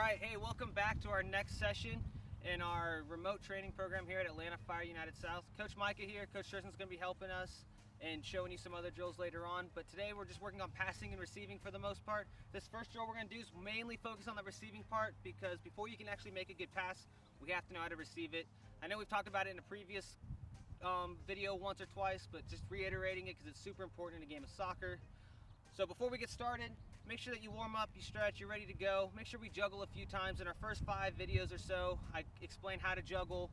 right, hey, welcome back to our next session in our remote training program here at Atlanta Fire United South. Coach Micah here. Coach Tristan's going to be helping us and showing you some other drills later on. But today we're just working on passing and receiving for the most part. This first drill we're going to do is mainly focus on the receiving part, because before you can actually make a good pass, we have to know how to receive it. I know we've talked about it in a previous video once or twice, but just reiterating it because it's super important in a game of soccer. So before we get started, make sure that you warm up, you stretch, you're ready to go. Make sure we juggle a few times. In our first 5 videos or so, I explain how to juggle,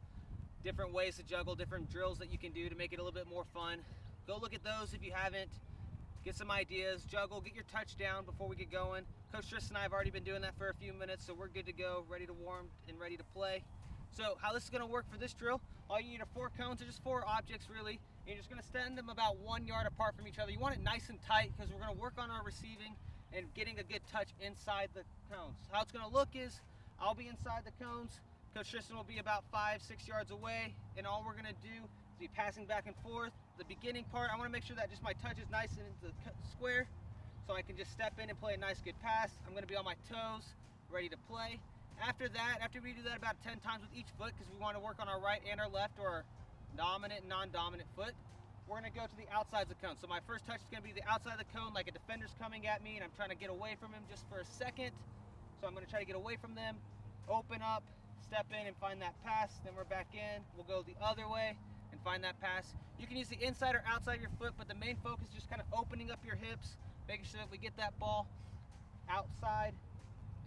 different ways to juggle, different drills that you can do to make it a little bit more fun. Go look at those if you haven't. Get some ideas, juggle, get your touch down before we get going. Coach Tristan and I have already been doing that for a few minutes, so we're good to go, ready to warm and ready to play. So how this is going to work for this drill, all you need are 4 cones, or just 4 objects really. And you're just going to stand them about 1 yard apart from each other. You want it nice and tight because we're going to work on our receiving and getting a good touch inside the cones. How it's going to look is I'll be inside the cones, Coach Tristan will be about 5-6 yards away, and all we're going to do is be passing back and forth. The beginning part, I want to make sure that just my touch is nice and into the square so I can just step in and play a nice good pass. I'm going to be on my toes, ready to play. After that, after we do that about 10 times with each foot, because we want to work on our right and our left, or our dominant and non-dominant foot, we're going to go to the outsides of the cone. So my first touch is going to be the outside of the cone, like a defender's coming at me and I'm trying to get away from him just for a second. So I'm going to try to get away from them, open up, step in and find that pass. Then we're back in. We'll go the other way and find that pass. You can use the inside or outside of your foot, but the main focus is just kind of opening up your hips, making sure that we get that ball outside.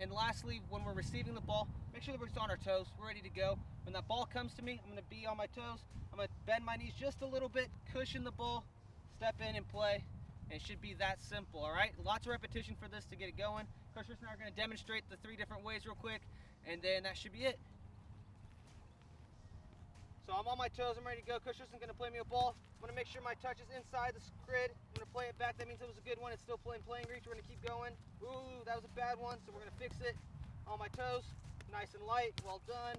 And lastly, when we're receiving the ball, make sure that we're just on our toes. We're ready to go. When that ball comes to me, I'm going to be on my toes. I'm going to bend my knees just a little bit, cushion the ball, step in and play. And it should be that simple, all right? Lots of repetition for this to get it going. Coach Tristan and I are going to demonstrate the 3 different ways real quick, and then that should be it. So I'm on my toes, I'm ready to go. Coach Tristan's going to play me a ball. I'm going to make sure my touch is inside the grid. I'm going to play it back. That means it was a good one. It's still playing reach. We're going to keep going. Ooh, that was a bad one, so we're going to fix it. On my toes, nice and light, well done.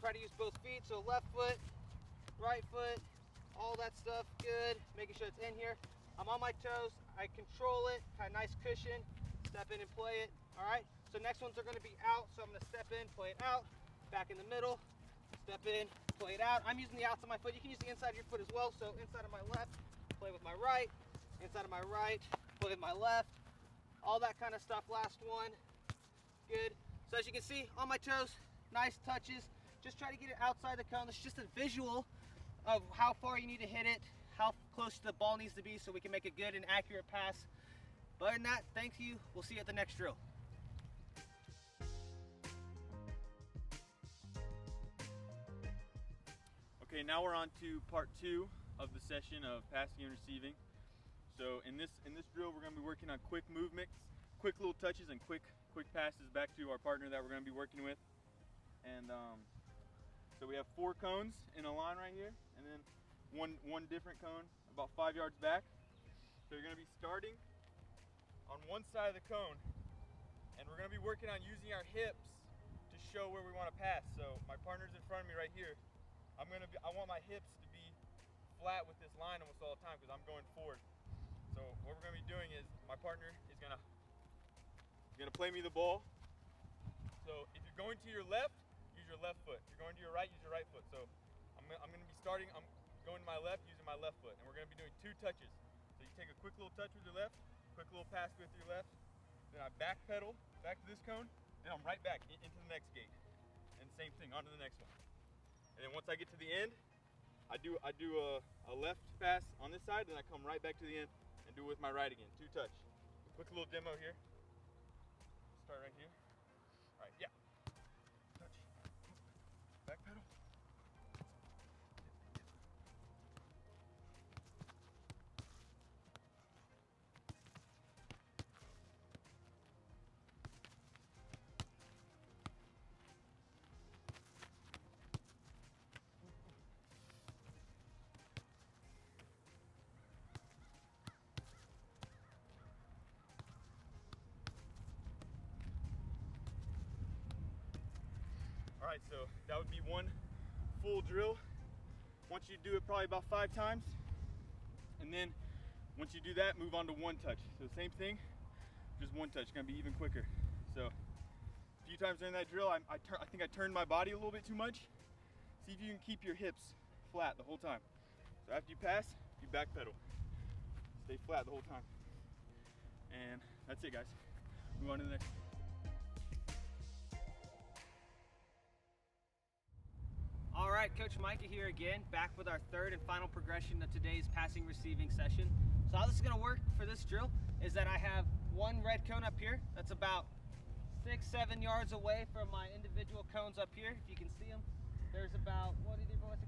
Try to use both feet, so left foot, right foot, all that stuff, good. Making sure it's in here. I'm on my toes, I control it, kind of nice cushion, step in and play it, all right? So next ones are going to be out, so I'm going to step in, play it out, back in the middle, step in, play it out. I'm using the outside of my foot. You can use the inside of your foot as well. So inside of my left, play with my right. Inside of my right, play with my left. All that kind of stuff. Last one. Good. So as you can see, on my toes, nice touches. Just try to get it outside the cone. It's just a visual of how far you need to hit it, how close the ball needs to be so we can make a good and accurate pass. But other than that, thank you. We'll see you at the next drill. Okay, now we're on to part 2 of the session of passing and receiving. So in this drill, we're going to be working on quick movements, quick little touches, and quick passes back to our partner that we're going to be working with. And so we have 4 cones in a line right here, and then one different cone about 5 yards back. So you're going to be starting on one side of the cone, and we're going to be working on using our hips to show where we want to pass. So my partner's in front of me right here. I want my hips to be flat with this line almost all the time because I'm going forward. So what we're going to be doing is my partner is going to play me the ball. So if you're going to your left, use your left foot. If you're going to your right, use your right foot. So I'm going to be starting, I'm going to my left using my left foot, and we're going to be doing 2 touches. So you take a quick little touch with your left, quick little pass with your left, then I back pedal back to this cone, then I'm right back into the next gate. And same thing, on to the next one. And then once I get to the end, I do a left pass on this side, then I come right back to the end and do it with my right again, 2 touch. Quick little demo here. Start right here. All right, yeah. Touch. Back pedal. All right, so that would be one full drill. Once you do it probably about 5 times, and then once you do that, move on to 1 touch. So same thing, just 1 touch, it's gonna be even quicker. So if few times during that drill, I think I turned my body a little bit too much. See if you can keep your hips flat the whole time. So after you pass, you backpedal. Stay flat the whole time. And that's it, guys. Move on to the next. All right, Coach Micah here again, back with our third and final progression of today's passing receiving session. So how this is gonna work for this drill is that I have one red cone up here that's about 6-7 yards away from my individual cones up here. If you can see them, there's about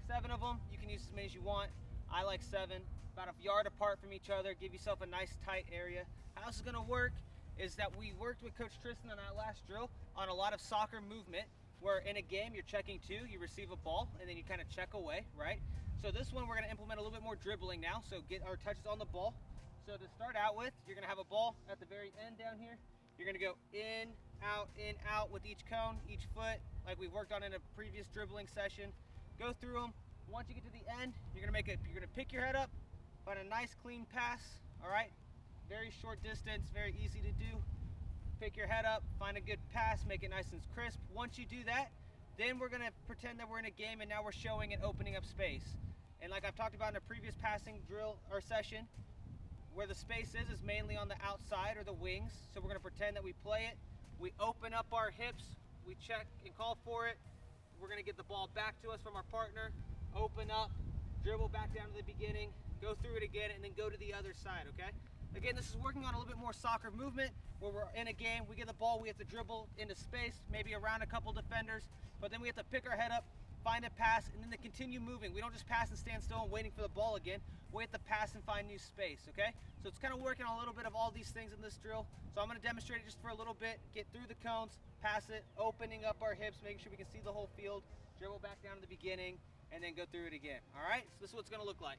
7 of them. You can use as many as you want. I like 7, about a yard apart from each other. Give yourself a nice tight area. How this is gonna work is that we worked with Coach Tristan on that last drill on a lot of soccer movement, where in a game you're checking 2, you receive a ball, and then you kind of check away, right? So this one we're gonna implement a little bit more dribbling now, so get our touches on the ball. So to start out with, you're gonna have a ball at the very end down here. You're gonna go in, out with each cone, each foot, like we worked on in a previous dribbling session. Go through them. Once you get to the end, you're gonna pick your head up, find a nice clean pass, all right? Very short distance, very easy to do. Pick your head up, find a good pass, make it nice and crisp. Once you do that, then we're gonna pretend that we're in a game and now we're showing and opening up space. And like I've talked about in a previous passing drill or session, where the space is mainly on the outside or the wings. So we're gonna pretend that we play it. We open up our hips, we check and call for it. We're gonna get the ball back to us from our partner, open up, dribble back down to the beginning, go through it again, and then go to the other side, okay? Again, this is working on a little bit more soccer movement, where we're in a game, we get the ball, we have to dribble into space, maybe around a couple defenders, but then we have to pick our head up, find a pass, and then to continue moving. We don't just pass and stand still and waiting for the ball again. We have to pass and find new space, okay? So it's kind of working on a little bit of all these things in this drill. So I'm gonna demonstrate it just for a little bit, get through the cones, pass it, opening up our hips, making sure we can see the whole field, dribble back down to the beginning, and then go through it again, all right? So this is what it's gonna look like.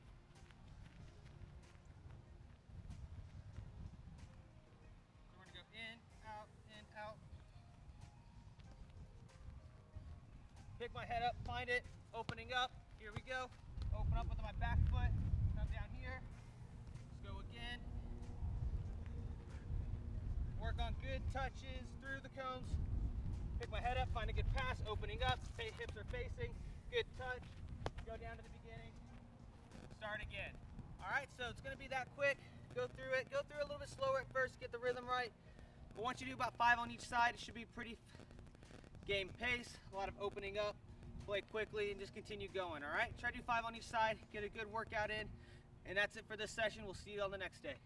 So we're gonna go in, out. Pick my head up, find it, opening up, here we go. Open up with my back foot, come down here, let's go again. Work on good touches through the cones. Pick my head up, find a good pass, opening up, hips are facing, good touch, go down to the beginning, start again. All right, so it's gonna be that quick. Go through it a little bit slower at first, get the rhythm right. But once you do about 5 on each side, it should be pretty game pace, a lot of opening up, play quickly, and just continue going, all right? Try to do 5 on each side, get a good workout in, and that's it for this session. We'll see you on the next day.